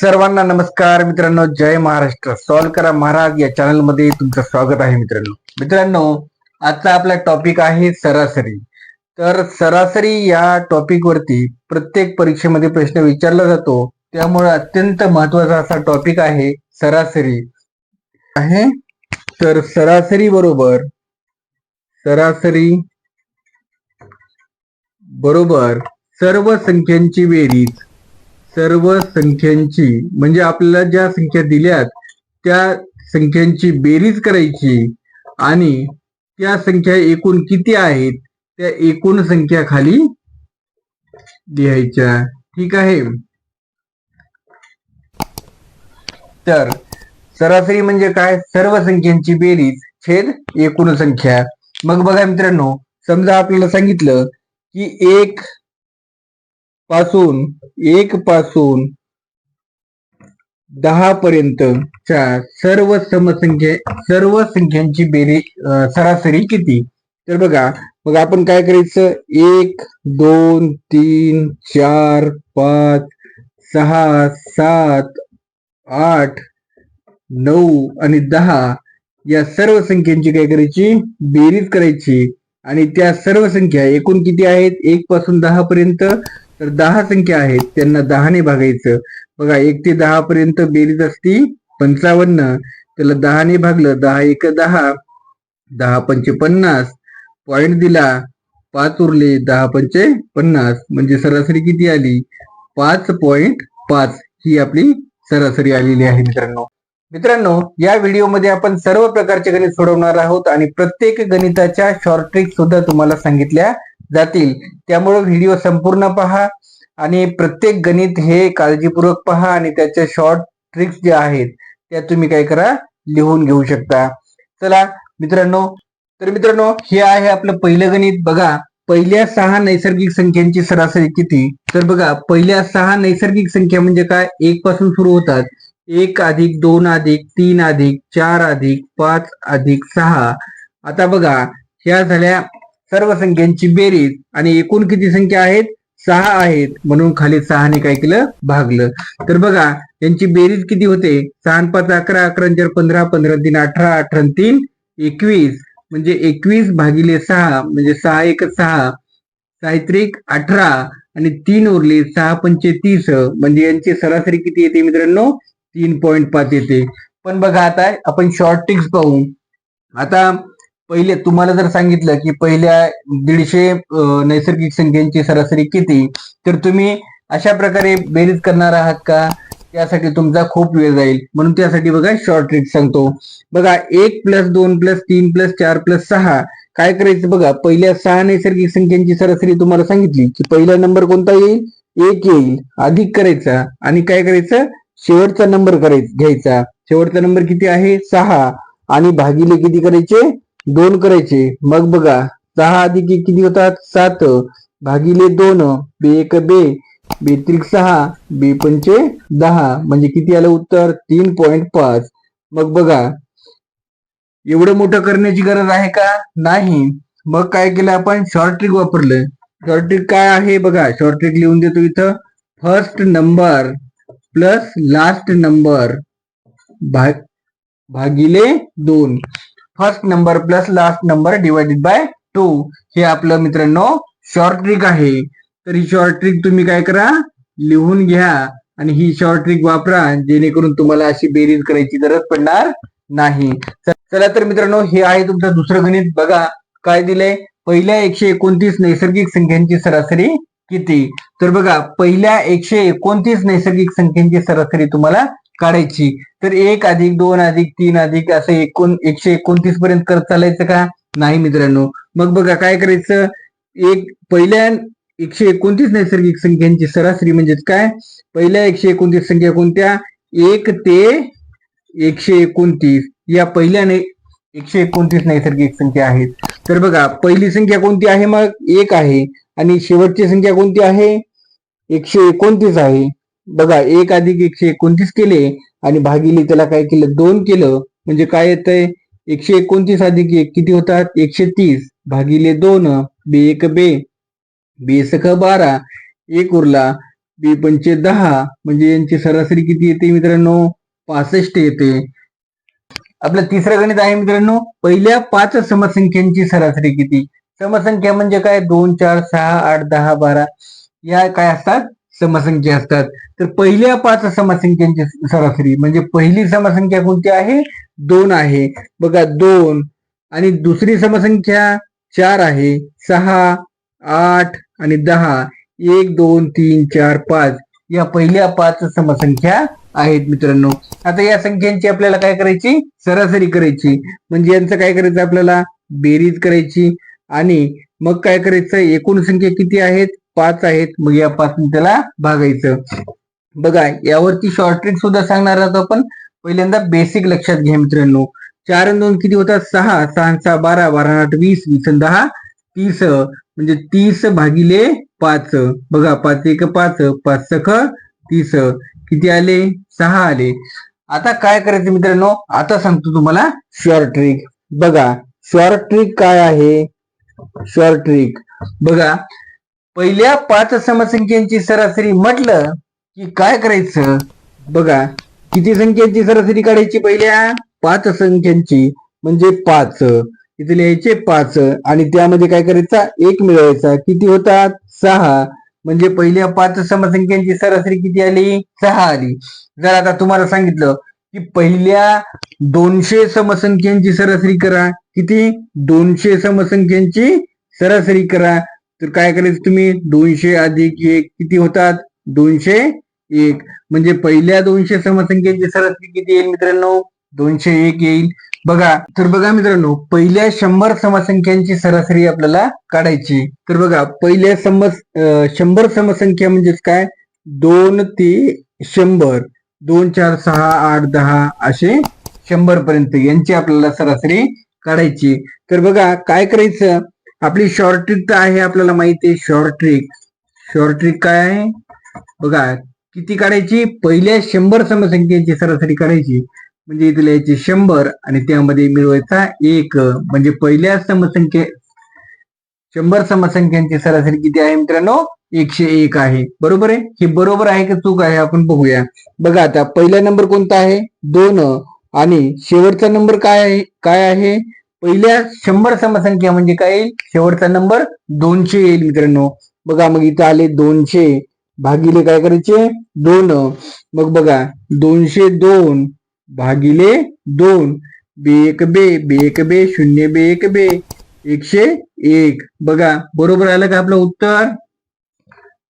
सर्वांना नमस्कार मित्रांनो, जय महाराष्ट्र. सॉल्व करा महाराज या चॅनल मध्ये तुमचं स्वागत आहे मित्रांनो. आजचा आपला टॉपिक आहे सरासरी. तर सरासरी या टॉपिक वरती प्रत्येक परीक्षेमध्ये प्रश्न विचारला जातो, त्यामुळे अत्यंत महत्वाचा असा टॉपिक आहे सरासरी आहे. तर सरासरी बरोबर सर्व संख्यांची बेरीज, सर्व संख्यांची म्हणजे आपल्याला ज्या संख्या दिल्यात त्या संख्यांची बेरीज करायची आणि त्या संख्या एकूण किती आहेत त्या एकूण संख्या खाली लिहायच्या. ठीक आहे. तर सरासरी म्हणजे काय? सर्व संख्यांची बेरीज छेद एकूण संख्या. मग बघा मित्रांनो, समजा आपल्याला सांगितलं की एक पासून 10 पर्यंतच्या सर्व संख्यांची बेरीज सरासरी किती? तर बघा, मग आपण काय करायचं, 1 2 3 4 5 6 7 8 9 आणि 10 या सर्व संख्यांची काय करायची, बेरीज करायची. आणि त्या सर्व संख्या एकूण किती आहेत, 1 पासून 10 पर्यंत, तर 10 संख्या आहेत, त्यांना 10 ने भागायचं. बघा, 1 ते 10 पर्यंत बेरीज असती 55, त्याला 10 ने भागलं, 10 1 10, 10 पंचे 50, पॉइंट दिला, 5 उरले, 10 पंचे 50, म्हणजे सरासरी किती आली, 5.5 ही आपली सरासरी आलेली आहे मित्रांनो. या व्हिडिओमध्ये आपण सर्व प्रकारचे गणित सोडवणार आहोत आणि प्रत्येक गणिताच्या शॉर्ट ट्रिक सुद्धा तुम्हाला सांगितल्या जातील. त्यामुळे व्हिडिओ संपूर्ण पहा आणि प्रत्येक गणित हे काळजीपूर्वक पहा आणि त्याच्या शॉर्ट ट्रिक्स ज्या आहेत त्या तुम्ही काय करा, लिहून घेऊ शकता. चला मित्रांनो, हे आहे आपलं पहिलं गणित. बघा, पहिल्या 6 नैसर्गिक संख्यांची सरासरी किती? तर बघा, पहिल्या 6 नैसर्गिक संख्या म्हणजे काय, 1 पासून सुरू होतात. 1 अधिक 2 अधिक 3 अधिक 4 अधिक 5 अधिक 6. आता बघा, ह्या झाल्या सर्व संख्यांची बेरीज आणि एकूण किती संख्या आहेत, 6 आहेत, म्हणून खाली 6 ने काय केलं, भागलं. तर बघा, यांची बेरीज किती होते, 6 5 11, 11 4 15, 15 3 18, 18 3 21, म्हणजे 21 भागिले 6 म्हणजे 6 1 6, 6 3 18 आणि 3 उरले, 6 पंचे 30, म्हणजे यांची सरासरी किती येते मित्रांनो, 3.5 येते. पण बघा, आता आपण शॉर्ट ट्रिक्स पाहू. आता पहिले तुम्हाला जर सांगितलं की पहिल्या 150 नैसर्गिक संख्यांची सरासरी किती, तर तुम्ही अशा प्रकारे बेरीज करणार आहात का? त्यासाठी तुमचा खूप वेळ जाईल, म्हणून त्यासाठी बघा शॉर्ट ट्रिक सांगतो. बघा, 1 + 2 + 3 + 4 + 6 काय करायचं, बघा, पहिल्या 6 नैसर्गिक संख्यांची सरासरी तुम्हाला सांगितली की पहिला नंबर कोणता येईल, 1 येईल, अधिक करायचा आणि काय करायचं, शेवटचा नंबर घ्यायचा. शेवटचा नंबर किती आहे, 6, आणि भागिले किती करायचे, 2 करायचे. मग बघा, 6 अधिक 1 किती होतात, 7, भागिले 2, बे 1 बे, बे 3 6, बे पंचे 10, म्हणजे किती आलं उत्तर, 3.5. मग बघा, एवढं मोठं करण्याची गरज आहे का, नाही. मग काय केलं आपण, शॉर्ट ट्रिक वापरलं. शॉर्ट ट्रिक काय आहे बघा, शॉर्ट ट्रिक लिहून देतो इथं. First number plus last number भागिले 2. First number plus last number divided by 2, हे आपलं मित्रांनो शॉर्ट ट्रिक आहे. तर ही शॉर्ट ट्रिक तुम्ही काय करा, लिहून घ्या आणि ही शॉर्ट ट्रिक वापरा, जेणेकरून तुम्हाला अशी बेरीज करायची गरज पडणार नाही. चला तर मित्रांनो, हे आहे तुमचं दुसरं गणित. बघा काय दिलंय, पहिल्या 129 नैसर्गिक संख्यांची सरासरी किती? तर बघा, पहिल्या 129 नैसर्गिक संख्यांची सरासरी तुम्हाला काढायची. तर 1 अधिक 2 अधिक 3 अधिक असं 129 पर्यंत करत चालायचं का, नाही मित्रांनो. मग बघा काय करायचं, पहिल्या 129 नैसर्गिक संख्यांची सरासरी म्हणजेच काय, पहिल्या 129 संख्या कोणत्या, 1 ते 129 या पहिल्या 129 नैसर्गिक संख्या आहेत. तर बघा, पहिली संख्या कोणती आहे, मग 1 आहे, आणि शेवटची संख्या कोणती आहे, 129 आहे. बघा, 1 अधिक 129 केले आणि भागिले त्याला काय केलं, 2 केलं, म्हणजे काय येतंय, 129 अधिक 1 किती होतात, 130, भागिले 2, बे 1 बे, बे 1 12, 1 उरला, बी पंचे 10 म्हणजे यांची सरासरी किती येते मित्रांनो 65 येते. आपलं तिसरं गणित आहे मित्रांनो पहिल्या 5 समसंख्यांची सरासरी किती. समसंख्या म्हणजे काय 2 4 6 8 10 12 या काय असतात समसंख्या असतात. तर पहिल्या 5 समसंख्यांची सरासरी म्हणजे पहिली समसंख्या कोणती आहे 2 आहे बघा 2 आणि दुसरी समसंख्या 4 आहे 6 8 आणि 10 1 2 3 4 5 या पहिल्या 5 समसंख्या आहेत मित्रांनो. आता या संख्यांची आपल्याला काय करायची सरासरी करायची म्हणजे यांचं काय करायचं आपल्याला बेरीज करायची आणि मग काय करायचं एकूण संख्या किती आहेत 5 आहेत मग या 5 त्याला भागायचं. बघा यावरती शॉर्ट ट्रिक सुद्धा सांगणार आहोत आपण. पहिल्यांदा बेसिक लक्षात घ्या मित्रांनो 4 आणि 2 किती होतात 6 6 6 12 12 8 20 20 आणि 10 30 म्हणजे 30 भागिले 5 बघा 5 1 5 5 सख 30 किती आले 6 आले. आता काय करायचं मित्रांनो आता सांगतो तुम्हाला शॉर्ट ट्रिक. बघा शॉर्ट ट्रिक काय आहे शॉर्ट ट्रिक बघा पहिल्या 5 समसंख्यांची सरासरी म्हटलं की काय करायचं बघा किती संख्यांची सरासरी काढायची पहिल्या 5 संख्यांची म्हणजे 5 इथे लिहायचे 5 आणि त्यामध्ये काय करायचा 1 मिळवायचा किती होतात 6 म्हणजे पहिल्या 5 समसंख्यांची सरासरी किती आली 6 आली. जर आता तुम्हाला सांगितलं की पहिल्या 200 समसंख्यांची सरासरी करा किती 200 समसंख्यांची सरासरी करा तर काय करायचं तुम्ही 200 अधिक 1 किती होतात 201 म्हणजे पहिल्या 200 समसंख्यांची सरासरी किती येईल मित्रांनो 201 येईल. बघा तर बघा मित्रांनो पहिल्या 100 समसंख्यांची सरासरी आपल्याला काढायची. तर बघा पहिल्या 100 समसंख्या म्हणजेच काय 2 ते 100 2 4 6 8 10 असे 100 पर्यंत यांची आपल्याला सरासरी काढायची. तर बघा काय करायचं आपली शॉर्ट ट्रिक तर आहे आपल्याला माहिती आहे शॉर्ट ट्रिक काय आहे बघा किती काढायची पहिल्या 100 समसंख्यांची सरासरी काढायची म्हणजे इथे लिहायची 100 आणि त्यामध्ये मिळवायचा 1 म्हणजे पहिल्या 100 समसंख्यांची सरासरी किती आहे मित्रांनो 101 आहे. बरोबर आहे हे बरोबर आहे की चूक आहे आपण बघूया. बघा आता पहिला नंबर कोणता आहे 2 आणि शेवटचा नंबर काय आहे पहिल्या 100 समसंख्या म्हणजे काय येईल शेवटचा नंबर 200 येईल मित्रांनो. बघा मग इथं आले 200 भागिले काय करायचे 2 मग बघा 202 भागिले 2 बे एक बे 0 बे 1 बे 101 बघा बरोबर आलं का आपलं उत्तर.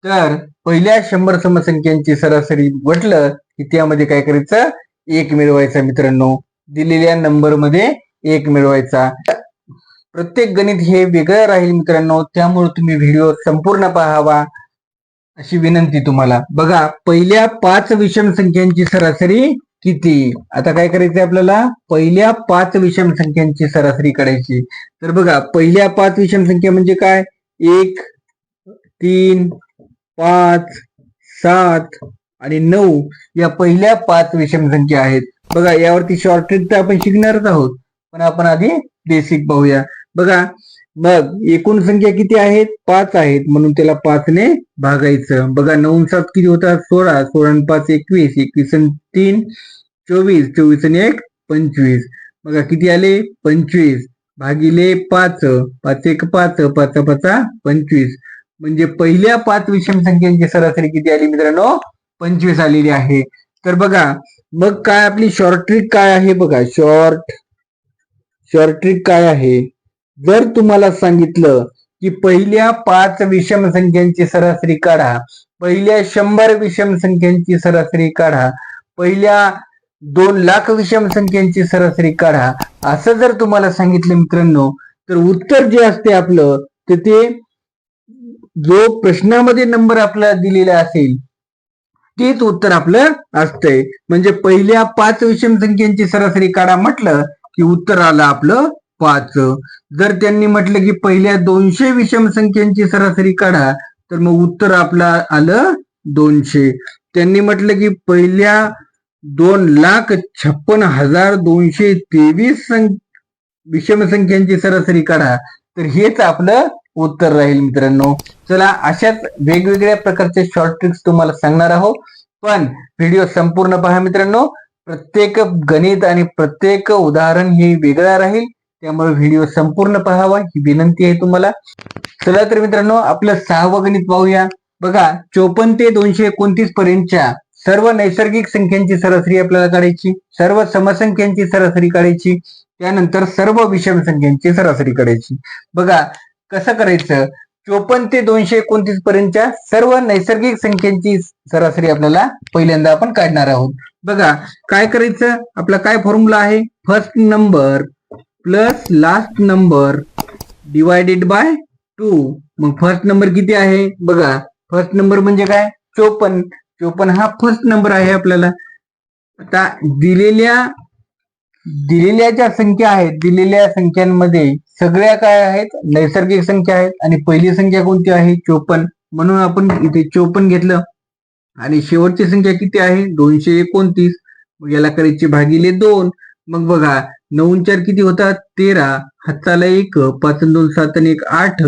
तर पहिल्या 100 समसंख्यांची सरासरी म्हटलं की त्यामध्ये काय करायचं 1 मिळवायचा मित्रांनो दिलेल्या नंबर मध्ये 1 मिळवायचा. प्रत्येक गणित हे वेगळं राहील मित्रांनो त्यामुळे तुम्ही व्हिडिओ संपूर्ण पाहावा अशी विनंती तुम्हाला. बघा पहिल्या 5 विषम संख्यांची सरासरी किती. आता काय करायचंय आपल्याला पहिल्या 5 विषम संख्यांची सरासरी काढायची. तर बघा पहिल्या 5 विषम संख्या म्हणजे काय 1 3 5 7 आणि 9 या पहिल्या 5 विषम संख्या आहेत. बघा यावरती शॉर्ट ट्रिक तर आपण शिकणारच आहोत पण आपण आधी बेसिक पाहूया. बघा मग एकूण संख्या किती आहेत 5 आहेत म्हणून त्याला 5 ने भागायचं. बघा 9 7 किती होतात 16 16 आणि 5 21 21 आणि 3 24 24 आणि 1 25 बघा किती आले 25 भागिले 5 5 1 5 5 5 25 म्हणजे पहिल्या 5 विषम संख्यांची सरासरी किती आली मित्रांनो 25 आलेली आहे. तर बघा मग काय आपली शॉर्ट ट्रिक काय आहे बघा शॉर्ट ट्रिक काय आहे जर तुम्हाला सांगितलं की पहिल्या 5 विषम संख्यांची सरासरी काढा पहिल्या 100 विषम संख्यांची सरासरी काढा पहिल्या 2 लाख विषम संख्यांची सरासरी काढा असं जर तुम्हाला सांगितलं मित्रांनो तर उत्तर जे असते आपलं ते जो प्रश्नामध्ये नंबर आपल्याला दिलेला असेल तेच उत्तर आपलं असतंय. म्हणजे पहिल्या 5 विषम संख्यांची सरासरी काढा म्हटलं की उत्तर आलं आपलं 5. जर त्यांनी म्हटलं की पहिल्या 200 विषम संख्यांची सरासरी काढा तर मग उत्तर आपलं आलं 200. त्यांनी म्हटलं की पहिल्या 2,56,223 विषम संख्यांची सरासरी काढा तर हेच आपलं उत्तर राहील मित्रांनो. चला, अशाच वेगवेगळ्या प्रकारचे शॉर्ट ट्रिक्स तुम्हाला सांगणार आहोत, पण व्हिडिओ संपूर्ण पहा मित्रांनो. प्रत्येक गणित आणि प्रत्येक उदाहरण हे वेगळं राहील, त्यामुळे व्हिडिओ संपूर्ण पाहावा ही विनंती आहे तुम्हाला. चला तर मित्रांनो, आपलं 6वं गणित पाहूया. बघा, 54 ते 229 पर्यंतच्या सर्व नैसर्गिक संख्यांची सरासरी आपल्याला काढायची, सर्व समसंख्यांची सरासरी काढायची, त्यानंतर सर्व विषम संख्यांची सरासरी काढायची. बघा कसं करायचं. 54 ते 229 पर्यंतच्या सर्व नैसर्गिक संख्यांची सरासरी आपल्याला पहिल्यांदा आपण काढणार आहोत. बघा काय करायचं, आपला काय फॉर्म्युला आहे, first number plus last number divided by 2. मग फर्स्ट नंबर किती आहे, बघा फर्स्ट नंबर म्हणजे काय, 54. 54 हा फर्स्ट नंबर आहे आपल्याला. आता दिलेल्या ज्या संख्या आहेत, दिलेल्या संख्यांमध्ये सगळ्या काय आहेत, नैसर्गिक संख्या आहेत, आणि पहिली संख्या कोणती आहे, 54. म्हणून आपण इथे 54 घेतलं, आणि शेवटची संख्या किती आहे, 229. मग याला करायची भागिले 2. मग बघा 9 4 किती होतात, 13. हाताला 1, 5 2 7 1 8,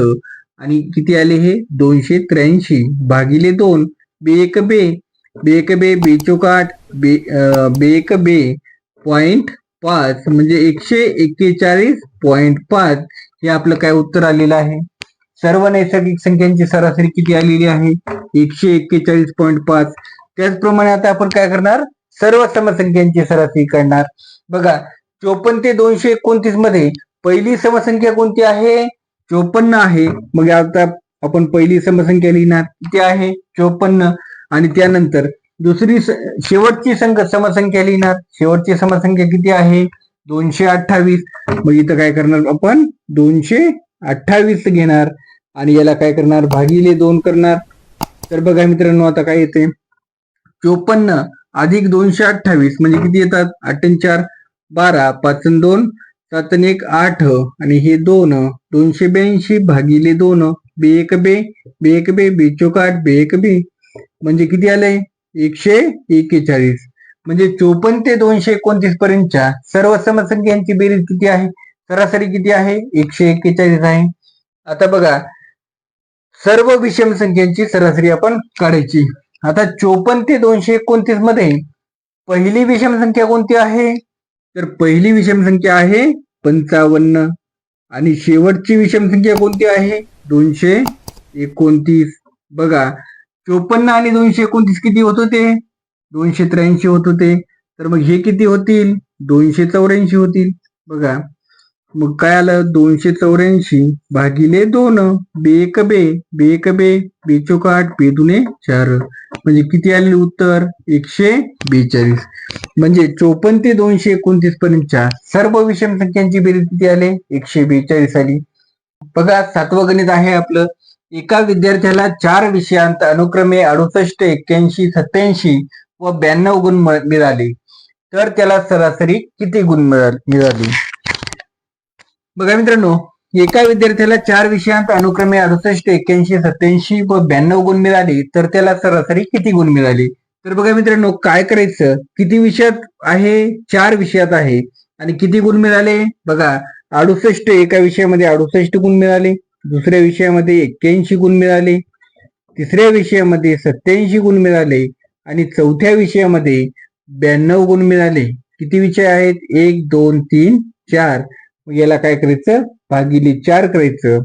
आणि किती आले हे 283 भागिले 2. बे 1 बे, बे 1 बे, बे 4 8, बे 1 बे पॉइंट 5 म्हणजे 141.5. हे आपलं काय उत्तर आलेलं आहे. सर्व नैसर्गिक संख्यांची सरासरी किती आलेली आहे, 141.5. त्याचप्रमाणे आता आपण काय करणार, सर्व समसंख्यांची सरासरी काढणार. बघा 54 ते 229 मध्ये पहिली समसंख्या कोणती आहे, 54 आहे. मग आता आपण पहिली समसंख्या लिहिणार, किती आहे 54. आणि त्यानंतर दुसरी शेवटची समसंख्या लिहिणार, शेवटची समसंख्या किती आहे, 228. मग इथं काय करणार आपण, 228 घेणार, आणि याला काय करणार, भागिले 2 करणार. तर बघा मित्रांनो, आता काय येते, 54 अधिक 228 म्हणजे किती येतात, 8 4 12, 5 2 7 1 8, आणि हे 2, 282 भागिले 2. बे 1 बे, बे 1 बे, बे 4 8, बे 1 बे, म्हणजे किती आलंय, 141. म्हणजे 54 ते 229 पर्यंतच्या सर्व समसंख्यांची बेरीज किती आहे, सरासरी किती आहे, 141 आहे. आता बघा सर्व विषम संख्यांची सरासरी आपण काढायची. आता 54 ते 229 मध्ये पहिली विषम संख्या कोणती आहे, तर पहिली विषम संख्या आहे 55, आणि शेवटची विषम संख्या कोणती आहे, 229. बघा 54 आणि 229 किती होत होते, 283 होत होते. तर मग हे किती होतील, 284 होतील. बघा मग काय आलं, 284 भागिले 2. बे 1 बे, बे 1 बे, बे 4 8, बे 2 4, म्हणजे किती आले उत्तर, 142. म्हणजे 54 ते 229 पर्यंतच्या सर्व विषम संख्यांची बेरीज किती आले, 142 आली. बघा 7वं गणित आहे आपलं. एका विद्यार्थ्याला 4 विषयांत अनुक्रमे 68 81 87 व 92 गुण मिळाले, तर त्याला सरासरी किती गुण मिळाली. बघा मित्रांनो, एका विद्यार्थ्याला 4 विषयांत अनुक्रमे 68 81 87 व 92 गुण मिळाले, तर त्याला सरासरी किती गुण मिळाले. तर बघा मित्रांनो, काय करायचं, किती विषयात आहे, 4 विषयात आहे, आणि किती गुण मिळाले. बघा 68 एका विषयामध्ये 68 गुण मिळाले, दुसऱ्या विषयामध्ये 81 गुण मिळाले, तिसऱ्या विषयामध्ये 87 गुण मिळाले, आणि चौथ्या विषयामध्ये 92 गुण मिळाले. किती विषय आहेत, 1 2 3 4. याला काय करायचं, भागिले 4 करायचं,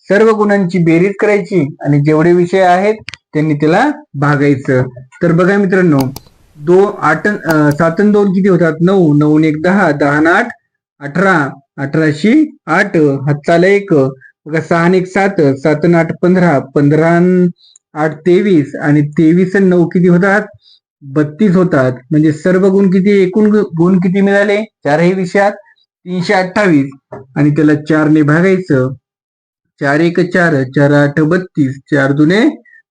सर्व गुणांची बेरीज करायची, आणि जेवढे विषय आहेत त्यांनी त्याला भागायचं. तर बघा मित्रांनो, 7 2 किती होतात, 9, 9 1 10, 10 8 18, 18 8, हाताला 1, बघा 6 1 7, 7 8 15, 15 8 23, आणि 23 आणि 9 किती होतात, 32 होतात. म्हणजे सर्व गुण किती, एकूण गुण किती मिळाले चारही विषयात, 328, आणि त्याला 4 ने भागायचं, 4 1 4, 4 8 32, 4 2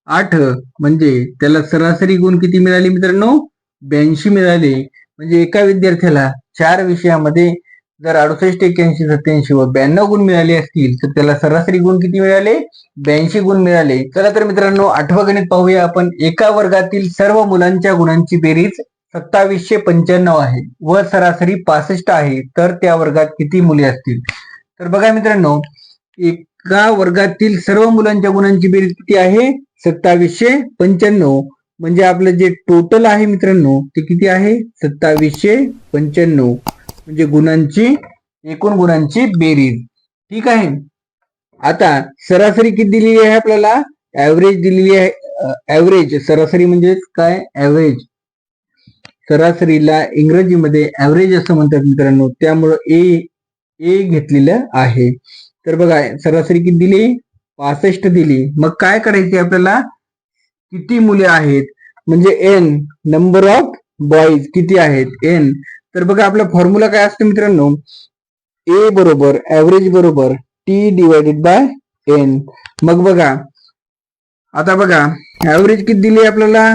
8, म्हणजे त्याला सरासरी गुण किती मिळाले मित्रांनो, 82 मिळाले. म्हणजे एका विद्यार्थ्याला 4 विषयामध्ये जर 68 81 87 व 92 गुण मिळाले असतील, तर त्याला सरासरी गुण किती मिळाले, 82 गुण मिळाले. चला तर मित्रांनो, 8वं गणित पाहूया आपण. एका वर्गातील सर्व मुलांच्या गुणांची बेरीज 2795 आहे व सरासरी 65 आहे, तर त्या वर्गात किती मुले असतील. तर बघा मित्रांनो, एका वर्गातील सर्व मुलांच्या गुणांची बेरीज किती आहे? 2795. म्हणजे आपलं जे टोटल आहे मित्रांनो ते किती आहे? 2795. म्हणजे एकूण गुणांची बेरीज. ठीक आहे. आता सरासरी किती दिलेली आहे आपल्याला? ऍव्हरेज दिलेली आहे. ऍव्हरेज सरासरी म्हणजे काय? ऍव्हरेज. सरासरीला इंग्रजीमध्ये ऍव्हरेज असं म्हणतात मित्रांनो. त्यामुळं ए घेतलेलं आहे. तर बघा सरासरी किती दिली? 65 दिली. मग काय करायचे आपल्याला? किती मुले आहेत म्हणजे एन, नंबर ऑफ बॉईज किती आहेत? एन. तर बघा आपला फॉर्म्युला काय असतो मित्रांनो? ए बरोबर ऍव्हरेज बरोबर टी डिवायडेड बाय एन. मग बघा आता बघा ऍव्हरेज किती दिली आपल्याला?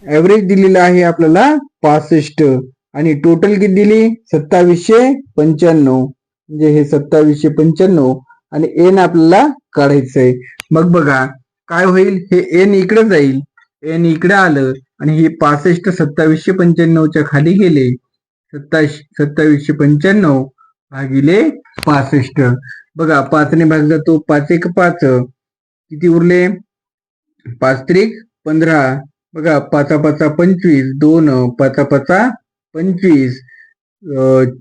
ऍव्हरेज दिलेला आहे आपल्याला 65 आणि टोटल किती दिली? 2795. म्हणजे हे 2795 आणि एन आपल्याला काढायचंय. मग बघा काय होईल? हे एन इकडे जाईल, एन इकडे आलं आणि हे 65 2795च्या खाली गेले. 2795 भागिले 65. बघा 5 ने भागला तो 5 एक 5. किती उरले? 5 त्रिक 15. बघा 5 5 25. 2 5 5 25.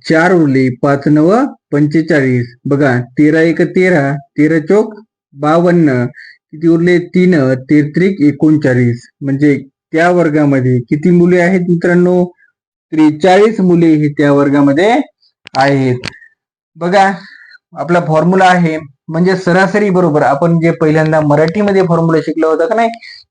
4 उरली. 5 9 45. बघा 13 एक 13. 13 चौक 52. किती उरले? 3 13 त्रिक 39. म्हणजे त्या वर्गामध्ये किती मुले आहेत मित्रांनो? 43 मुले ही त्या वर्गामध्ये आहेत. बघा आपला फॉर्म्युला आहे म्हणजे सरासरी बरोबर आपण जे पहिल्यांदा मराठीमध्ये फॉर्म्युला शिकला होता का नाही,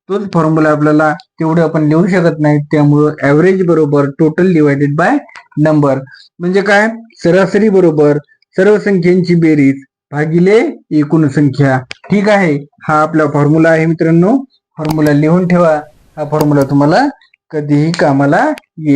तोच फॉर्म्युला आपल्याला तेवढं आपण लिहू शकत नाही. त्यामुळं ऍव्हरेज बरोबर टोटल डिवायडेड बाय नंबर. म्हणजे काय? सरासरी बरोबर सर्व संख्यांची बेरीज भागिले एकूण संख्या. ठीक आहे. हा आपला फॉर्म्युला आहे मित्रांनो. फॉर्म्युला लिहून ठेवा. हा फॉर्म्युला तुम्हाला कधीही कामाला येईल.